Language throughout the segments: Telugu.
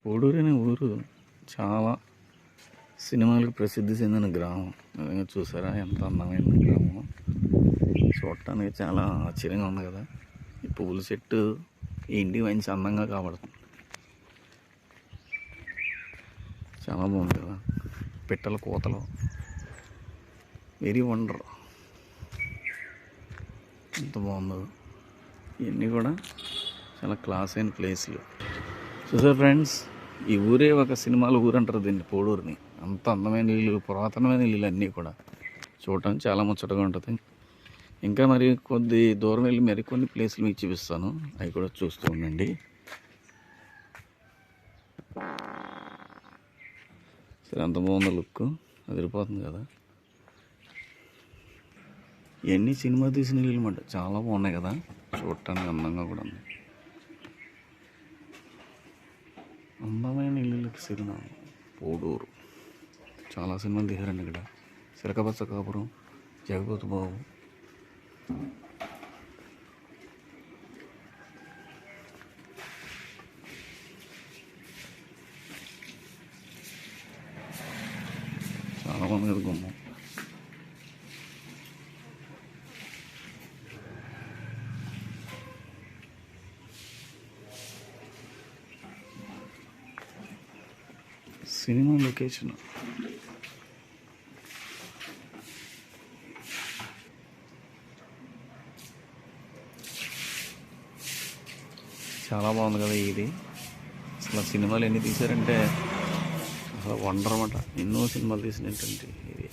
కోడూరు అనే ఊరు చాలా సినిమాలకు ప్రసిద్ధి చెందిన గ్రామం. నిజంగా చూసారా ఎంత అందమైన గ్రామం. చూడటానికి చాలా ఆశ్చర్యంగా ఉంది కదా. ఈ పువ్వుల చెట్టు ఈ ఇంటికి మంచి అందంగా కాబడుతుంది. చాలా బాగుంది కదా. పిట్టల కోతలు వెరీ వండర్. ఎంత బాగుందో. ఇవన్నీ కూడా చాలా క్లాస్ అయిన ప్లేస్లు. చూసారు ఫ్రెండ్స్, ఈ ఊరే ఒక సినిమాల ఊరు అంటారు దీన్ని, కోడూరుని. అంత అందమైన ఇల్లు, పురాతనమైన ఇల్లు అన్నీ కూడా చూడటానికి చాలా ముచ్చటగా ఉంటుంది. ఇంకా మరి కొద్ది దూరం వెళ్ళి మరికొన్ని ప్లేసులు మీకు చూపిస్తాను, అవి కూడా చూస్తూ ఉండండి. సరే, అంత బాగుందో లుక్, అదిరిపోతుంది కదా. ఇవన్నీ సినిమా తీసిన ఇల్లు అన్నమాట. చాలా బాగున్నాయి కదా, చూడటానికి అందంగా కూడా ఉంది. అందమైన ఇల్లులకి సినిమా కోడూరు. చాలా సినిమాలు తీశారండి ఇక్కడ. సిరకపచ్చ కాపురం, జగపతి బాబు, చాలా మంది కదా గుమ్మం. సినిమా లొకేషన్ చాలా బాగుంది కదా. ఇది అసలు సినిమాలు ఎన్ని తీశారంటే అసలు వండర్ అన్నమాట. ఎన్నో సినిమాలు తీసినటువంటి ఇది.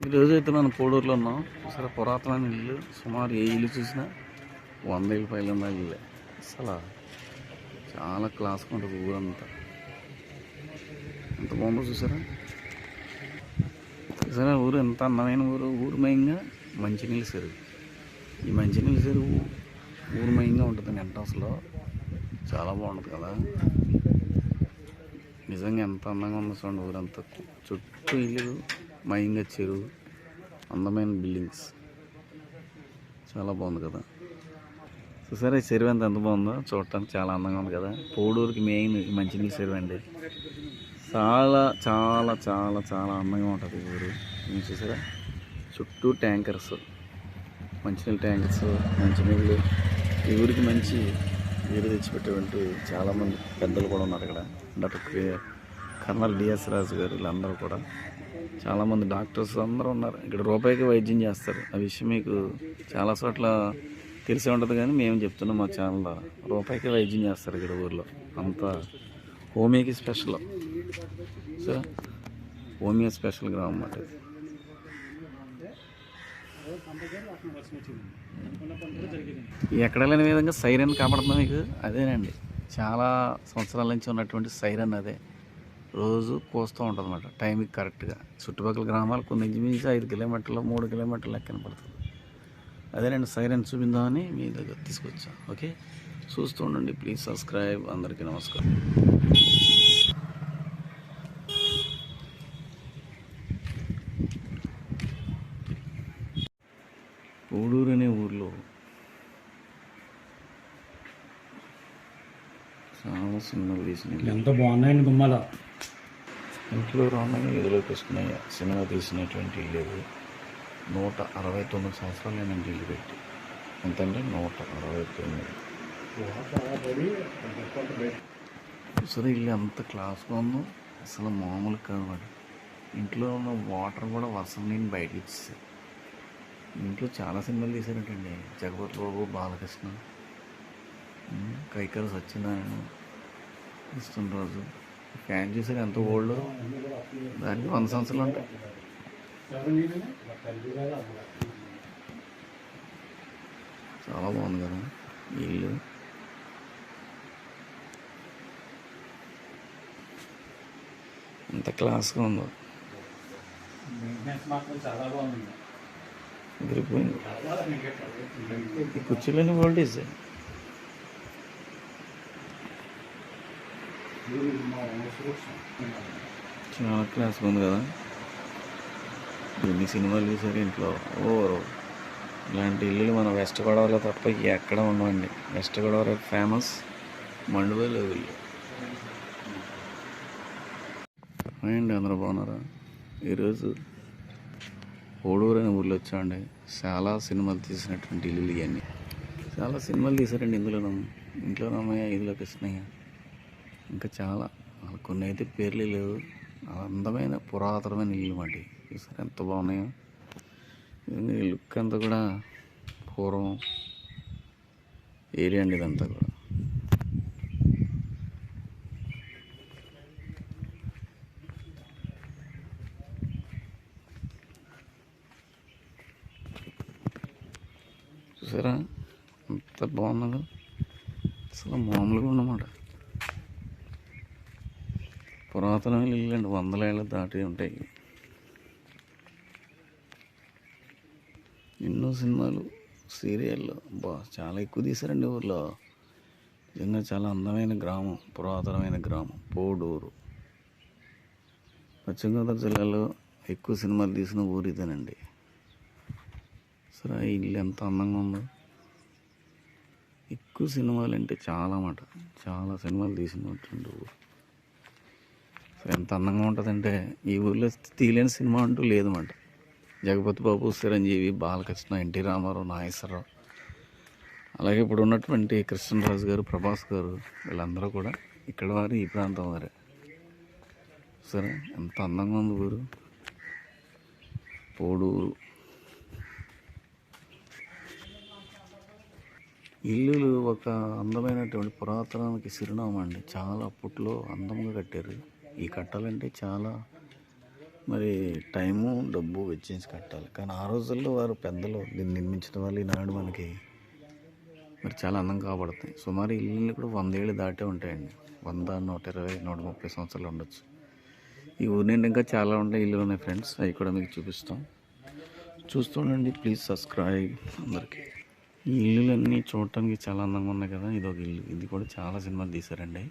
ఈరోజు అయితే మనం కోడూరులో ఉన్నాం. అసలు పురాతనమైన ఇల్లు, సుమారు ఏ ఇల్లు చూసినా 100 ఏళ్ళ పైన ఉన్న ఇల్లే. అసలు చాలా క్లాస్గా ఉంటుంది ఊరంతా. ఎంత బాగుందో చూసారా. చూసారా ఊరు ఎంత అందమైన ఊరు. ఊరుమయంగా మంచినీళ్ళ చెరువు. ఈ మంచినీళ్ళ చెరువు ఊరుమయంగా ఉంటుంది ఎంట్రన్స్లో. చాలా బాగుంటుంది కదా. నిజంగా ఎంత అందంగా ఉంది చూడండి ఊరంతా. చుట్టూ ఇల్లు, మయంగా చెరువు, అందమైన బిల్డింగ్స్, చాలా బాగుంది కదా. చూసారా ఈ చెరువు ఎంత బాగుందో. చూడటానికి చాలా అందంగా ఉంది కదా. కోడూరుకి మెయిన్ మంచినీళ్ళ చెరువు అండి. చాలా చాలా చాలా చాలా అందంగా ఉంటుంది ఈ ఊరు. మీరు చూసారా చుట్టూ ట్యాంకర్స్, మంచినీళ్ళ ట్యాంకర్స్, మంచినీళ్ళు. ఈ ఊరికి మంచి నీరు తెచ్చిపెట్టేటువంటి చాలామంది పెద్దలు కూడా ఉన్నారు ఇక్కడ. డాక్టర్ కర్నల్ డిఎస్ రాజు గారు, వీళ్ళందరూ కూడా చాలామంది డాక్టర్స్ అందరూ ఉన్నారు ఇక్కడ. రూపాయికి వైద్యం చేస్తారు. ఆ విషయం మీకు చాలా చోట్ల తెలిసే ఉంటుంది, కానీ మేము చెప్తున్నాం మా ఛానల్లో. రూపాయికి వైద్యం చేస్తారు ఇక్కడ ఊర్లో. అంతా హోమియోకి స్పెషల్. సో హోమియో స్పెషల్ గ్రామం అన్నమాట ఇది. ఎక్కడ లేని విధంగా సైరన్ కనబడుతుంది మీకు. అదేనండి, చాలా సంవత్సరాల నుంచి ఉన్నటువంటి సైరన్. అదే రోజు కోస్తూ ఉంటుంది అన్నమాట టైంకి కరెక్ట్గా. చుట్టుపక్కల గ్రామాలు కొన్ని ఇంచుమించు 5 కిలోమీటర్లు 3 కిలోమీటర్లు లెక్కన పడుతుంది. అదేనండి సైరన్ చూపిందామని మీ దగ్గర తీసుకొచ్చాం. ఓకే, చూస్తూ ఉండండి. Please subscribe. అందరికీ నమస్కారం. కోడూరు అనే ఊర్లో చాలా సినిమాలు తీసినాయి. ఎంత బాగున్నాయండి గుమ్మాలు. ఇంట్లో రాగానే ఇదిలోకి వస్తున్నాయి. సినిమా తీసినటువంటి ఇల్లు 169 సంవత్సరాలు లేనండి ఇల్లు పెట్టి. ఎంతంటే 169. సరే ఇల్లు ఎంత క్లాస్గా ఉందో అసలు మామూలు కాదు వాడు. ఇంట్లో ఉన్న వాటర్ కూడా వర్షం నీళ్ళు బయటకు ఇచ్చేసారు. ఇంట్లో చాలా సినిమాలు తీశారంటండి. జగపతి బాబు, బాలకృష్ణ, కైకాల సత్యనారాయణ, కృష్ణరాజు. ఫ్యాన్ చూసారు ఎంత ఓల్డ్. దానికి 100 సంవత్సరాలు ఉంటాయి. చాలా బాగుంది కదా ఇల్లు. ఎంత క్లాస్గా ఉందో. ఎదిరిపోయింది. ఈ కుర్చీలోని వోల్టేజ్ చాలా క్లాస్గా ఉంది కదా. ఎన్ని సినిమాలు తీసారు ఇంట్లో. ఇలాంటి ఇల్లులు మన వెస్ట్ గోదావరిలో తప్ప ఎక్కడ ఉండవండి. వెస్ట్ గోదావరి ఫేమస్ మండువేలు ఇల్లు. అండి అందరూ బాగున్నారా? ఈరోజు ఓడూరు అనే ఊళ్ళో వచ్చామండి. చాలా సినిమాలు తీసినటువంటి ఇల్లు ఇవన్నీ. చాలా సినిమాలు తీశారండి ఇంట్లో రామయ్య, ఇదిలో కృష్ణయ్య, ఇంకా చాలా కొన్ని అయితే పేర్లే లేవు. అందమైన పురాతనమైన ఇల్లు మాట. చూసారు ఎంత బాగున్నాయో. ఈ లుక్ అంతా కూడా పూర్వం ఏరియా అండి ఇదంతా కూడా. చూసారా ఎంత బాగున్నదో, అసలు మామూలుగా ఉన్నమాట. పురాతనమైన ఇల్లు అండి, 100 ఏళ్ళు దాటి ఉంటాయి. ఎన్నో సినిమాలు, సీరియళ్ళు చాలా ఎక్కువ తీశారండి ఊర్లో. నిజంగా చాలా అందమైన గ్రామం, పురాతనమైన గ్రామం పోడూరు. పశ్చిమ గోదావరి జిల్లాలో ఎక్కువ సినిమాలు తీసిన ఊరు ఇదేనండి. సరే ఈ ఇల్లు ఎంత అందంగా ఉందో. ఎక్కువ సినిమాలు అంటే చాలా సినిమాలు తీసినటువంటి ఊరు. సరే ఎంత అందంగా ఉంటుందంటే ఈ ఊళ్ళో తీయలేని సినిమా అంటూ లేదన్నమాట. జగపతి బాబు, చిరంజీవి, బాలకృష్ణ, ఎన్టీ రామారావు, నాగేశ్వరరావు, అలాగే ఇప్పుడు ఉన్నటువంటి కృష్ణరాజు గారు, ప్రభాస్ గారు, వీళ్ళందరూ కూడా ఇక్కడ వారు, ఈ ప్రాంతం వారే. సరే ఎంత అందంగా ఉంది ఊరు పోడూరు. ఇల్లులు ఒక అందమైనటువంటి పురాతనానికి చిరునామా అండి. చాలా అప్పట్లో అందంగా కట్టారు. ఈ కట్టాలంటే చాలా మరి టైము, డబ్బు వెచ్చించి కట్టాలి. కానీ ఆ రోజుల్లో వారు పెద్దలు దీన్ని నిర్మించడం వల్ల ఈనాడు మనకి మరి చాలా అందంగా కాబడుతాయి. సుమారు ఇల్లు కూడా 100 ఏళ్ళు దాటే ఉంటాయండి. 100, 120, 130 సంవత్సరాలు ఉండొచ్చు. ఈ ఊరి నుండి ఇంకా చాలా ఉంటాయి ఇల్లు ఉన్నాయి ఫ్రెండ్స్. అవి కూడా మీకు చూపిస్తాం. చూస్తుండండి, ప్లీజ్ సబ్స్క్రైబ్ అందరికీ. ఈ ఇల్లులన్నీ చూడటానికి చాలా అందంగా ఉన్నాయి కదా. ఇది ఒక ఇల్లు, ఇది కూడా చాలా సినిమాలు తీశారండి.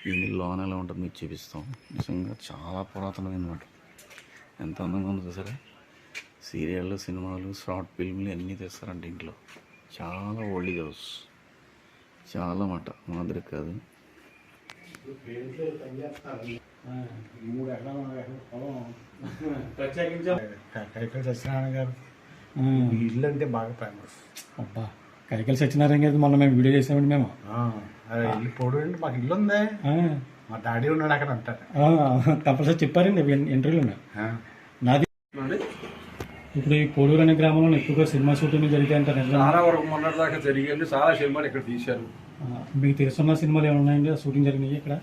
ఈ ఇల్లు లోన్ ఎలా ఉంటుంది మీకు చూపిస్తాం. నిజంగా చాలా పురాతనమైనమాట. ఎంత అందంగా ఉందో చూసారా. సీరియళ్ళు, సినిమాలు, షార్ట్ ఫిల్మ్లు అన్నీ తీస్తారండి ఇంట్లో. చాలా ఓల్డ్ హౌస్, చాలా మాట మాదిరి కాదు. కైకల సత్యనారాయణ గారు ఇల్లు అంటే బాగా ఫేమస్. అబ్బా, కైకల సత్యనారాయణ గారు మొన్న మేము వీడియో చేసామండి. మేము ఇల్లు పోడు అండి, మాకు ఇల్లు ఉంది, మా డాడీ ఉన్నాడు అక్కడ అంటారు. కంపల్సరీ చెప్పారండి ఇంటర్వ్యూలో. నాది ఇప్పుడు ఈ పోడూరు అనే గ్రామంలో ఎక్కువగా సినిమా షూటింగ్ జరిగితే అంటారు. చాలా వరకు మొన్నటి దాకా జరిగింది. చాలా సినిమాలు ఇక్కడ తీశారు. మీకు తెలుసున్న సినిమాలు ఏమైనా ఉన్నాయండి షూటింగ్ జరిగినాయి ఇక్కడ?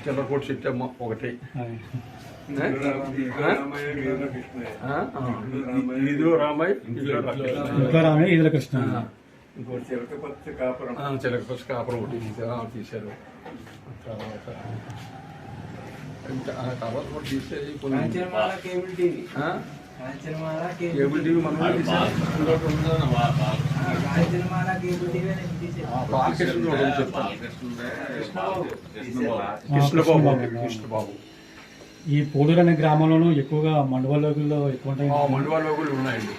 చిల్లకోట సిట్టమ్మ ఒకటి, ఇదో రామయ్య, ఇంట్లో రామయ్య, ఇదిలో కృష్ణ, చిలకపచ్చ కాపురం ఒకటి తీశారు. తర్వాత కూడా తీసేది కేబుల్ టీవీ మనం కృష్ణబాబు. ఈ పోడూరు అనే గ్రామంలోనూ ఎక్కువగా మండువాలోగుల్లో ఎక్కువ ఉంటాయి. మండువాలోగులు ఉన్నాయండి.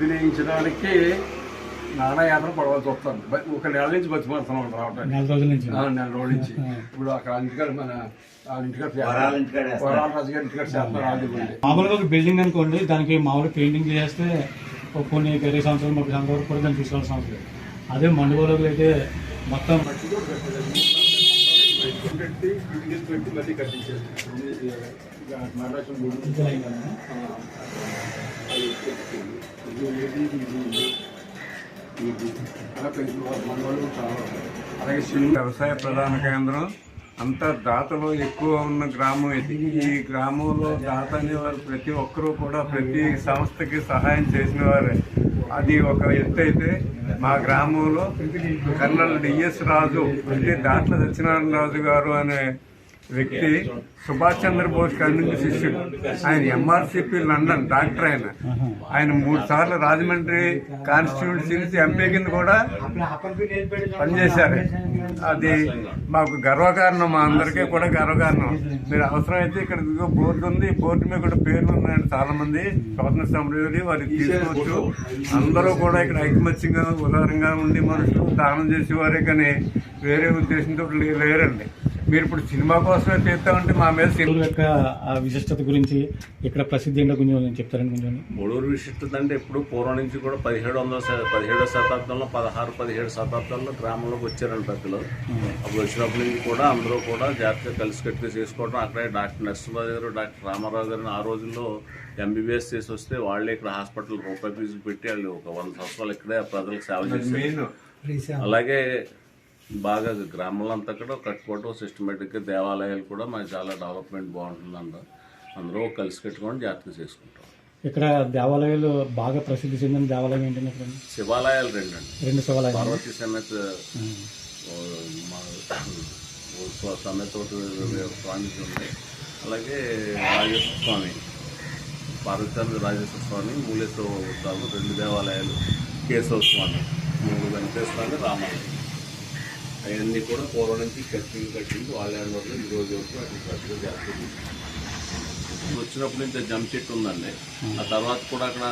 వినియోగించడానికి నానాయాత్ర పడవలసి వస్తాను. ఒక నెల నుంచి బతిమారుతున్నాం రావడానికి. 4 రోజుల నుంచి, 4 రోజుల నుంచి. ఇప్పుడు అక్కడ ఇంటికాడ మన వరాలరాజు గారి ఇంటికాడ చేస్తున్నారు. మామూలుగా ఒక బిల్డింగ్ అనుకోండి, దానికి మామూలుగా పెయింటింగ్ చేస్తే కొన్ని 20 సంవత్సరాలు 30 సంవత్సరాల వరకు కూడా దాన్ని తీసుకోవాల్సిన అవసరం లేదు. అదే మండువాలోగులు అయితే మొత్తం పెట్టి మళ్ళీ కట్టించారు. అలాగే వ్యవసాయ ప్రధాన కేంద్రం అంతా దాతలు ఎక్కువ ఉన్న గ్రామం ఇది. ఈ గ్రామంలో దాత అనేవారు ప్రతి ఒక్కరూ కూడా ప్రతి సంస్థకి సహాయం చేసిన వారే. అది ఒక ఎత్తు అయితే, మా గ్రామంలో కర్నల్ డిఎస్ రాజు అంటే దాట్ల సత్యనారాయణ రాజు గారు అనే వ్యక్తి సుభాష్ చంద్రబోస్ గారి నుంచి శిష్యుడు. ఆయన ఎంఆర్సిపి లండన్ డాక్టర్. ఆయన 3 సార్లు రాజమండ్రి కాన్స్టిట్యూన్సీ నుంచి ఎంపీ కింద కూడా పనిచేశారు. అది మాకు గర్వకారణం, మా అందరికీ కూడా గర్వకారణం. మీరు అవసరమైతే ఇక్కడ ఇదిగో బోర్డు ఉంది, బోర్డు మీద కూడా పేర్లు ఉన్నాయండి. చాలా మంది స్వాతంత్ర సమరయోధులు వారికి తీసుకోవచ్చు. అందరూ కూడా ఇక్కడ ఐకమత్యంగా ఉదారంగా ఉండి మనుషులు దానం చేసేవారే కానీ వేరే ఉద్దేశంతో లేరండి. మీరు ఇప్పుడు సినిమా కోసమే తీస్తామంటే మా మీద మూడూరు యొక్క ఆ విశిష్టత గురించి ఇక్కడ ప్రసిద్ధి ఏంటో కొంచెం చెప్తారని కొంచెం. మూడూరు విశిష్టత అంటే ఇప్పుడు పూర్వం నుంచి కూడా 17వ శతాబ్దంలో 16-17 శతాబ్దంలో గ్రామంలోకి వచ్చారండి పెద్దలు. అప్పుడు వచ్చినప్పటి నుంచి కూడా అందరూ కూడా జాగ్రత్తగా కలిసికట్టుగా చేసుకోవడం. అక్కడే డాక్టర్ నరసింహరావు గారు, డాక్టర్ రామారావు గారిని ఆ రోజుల్లో ఎంబీబీఎస్ చేసి వస్తే వాళ్ళే ఇక్కడ హాస్పిటల్ రూపాయి ఫీజు పెట్టి వాళ్ళు ఒక 100 సంవత్సరాలు ఇక్కడే ప్రజలకు సేవ చేశారు. అలాగే బాగా గ్రామంలో అంతా కూడా కట్టుకోవడం సిస్టమేటిక్గా దేవాలయాలు కూడా మనకి చాలా డెవలప్మెంట్ బాగుంటుందంట. అందరూ కలిసి కట్టుకొని జాగ్రత్తగా చేసుకుంటాం. ఇక్కడ దేవాలయాలు బాగా ప్రసిద్ధి చెందిన దేవాలయం ఏంటంటే ఇక్కడ శివాలయాలు 2 శివాలయాలు. పార్వతీ సమేత సమేత స్వామి ఉంది. అలాగే రాజేశ్వర స్వామి, పార్వతీ రాజేశ్వర స్వామి, మూలేశ్వర స్వామి 2 దేవాలయాలు, కేశవ స్వామి, 3 వెంకటేశ్వర, రామాలయం. అవన్నీ కూడా పూర్వం నుంచి కట్టింది వాళ్ళ వల్ల ఈ రోజు వరకు అటు ప్రజలు జాగ్రత్త వచ్చినప్పటి నుంచి జమ్ చెట్టు ఉందండి. ఆ తర్వాత కూడా అక్కడ